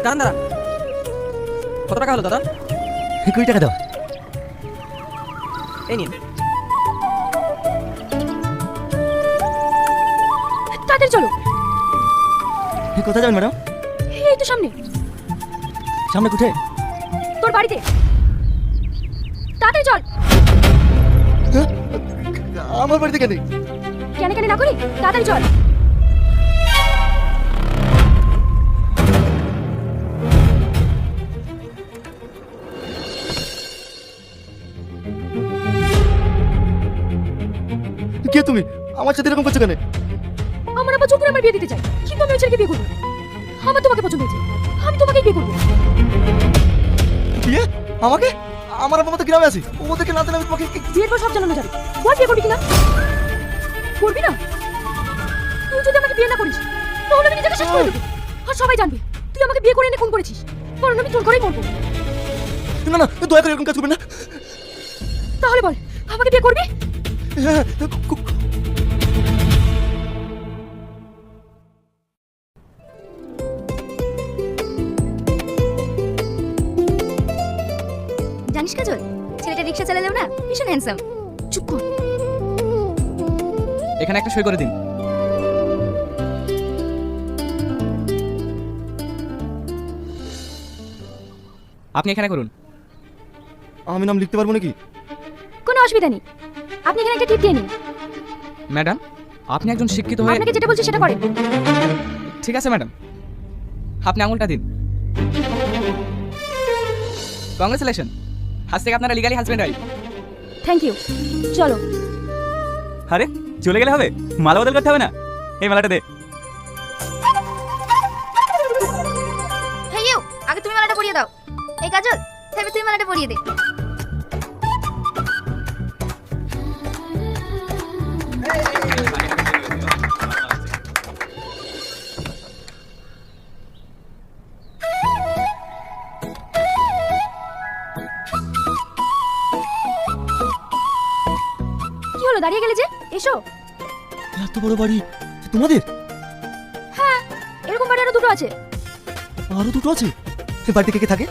দাঁড়ান দাঁড়া, কত টাকা হলো দাদা? 20 টাকা দাও। এই নিন। তাড়াতাড়ি চলো। কোথায় যাবেন ম্যাডাম? এই তো সামনে। সামনে কোথায়? তোর বাড়িতে। তাড়াতাড়ি চল। আমার বাড়িতে কেন? কেন কেন না করি, তাড়াতাড়ি চল। কে তুমি? আমার সাথে এরকম করছো কেন? আমার আবার চোখ করে আমার বিয়ে দিতে চাই, কিন্তু আমি ওই ছেলেকে বিয়ে করবো না। আমার তোমাকে পছন্দ হয়েছে, আমি তোমাকেই বিয়ে করবো। বিয়ে? আমাকে? আমার বাবা তো গ্রামে আছে, ওদেরকে না জানালে আমি তোমাকে বিয়ের পর সব জানানো যাবে। বল বিয়ে করবি কিনা? করবি না? তুই যদি আমাকে বিয়ে না করিস তাহলে আমি নিজেকে শেষ করে দেবো, আর সবাই জানবে তুই আমাকে বিয়ে করে এনে খুন করেছিস। কারণ আমি তোর করেই মরবো। না না, দয়া করে এরকম কাজ করবেন না। তাহলে বল, আমাকে বিয়ে করবি? হ্যাঁ, জানিস কাজল, ছেলেটা রিক্সা চালালেও না ভীষণ হ্যান্ডসাম। চুপ কর। এখানে একটা সই করে দিন। আপনি এখানে করুন। আমি নাম লিখতে পারবো নাকি? কোনো অসুবিধা নেই, আপনি এখানে একটা টিপ দিয়ে নিন। ম্যাডাম, আপনি একজন শিক্ষিত হয়ে... আপনাকে যেটা বলছি সেটা করেন। ঠিক আছে ম্যাডাম, আপনি আঙুলটা দিন। কংগ্রেচুলেশন, আজ থেকে আপনারা legally husband wife. Thank you. চলো। আরে চলে গেলে হবে? মালা বদল করতে হবে না? এই মালাটা দে। ইউ, আগে তুমি মালাটা পরিয়ে দাও। এই কাজল, তবে তুমি মালাটা পরিয়ে দে। কি হলো, দাঁড়িয়ে গেলে যে? এসো। এত বড় বাড়ি তোমাদের? হ্যাঁ, এরকম বাড়ি আরো দুটো আছে। আরো দুটো আছে? এই বাড়িতে কে কে থাকে?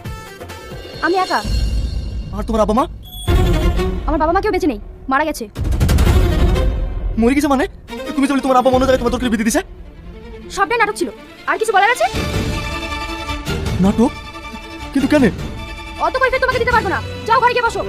আমি একা। আর তোমার আব্বা মা? আমার বাবা মা কেউ বেঁচে নেই, মারা গেছে। মরে গেছে মানে? তুমি চলে তোমার আব্বা মনে যায় তোমার তোকে বিয়ে দিছে? সবটাই নাটক ছিল, আর কিছু বলার আছে? নাটক? কিন্তু কেন? অত কৈফিয়ত তোমাকে দিতে পারবো না, যাও ঘরে গিয়ে বসো।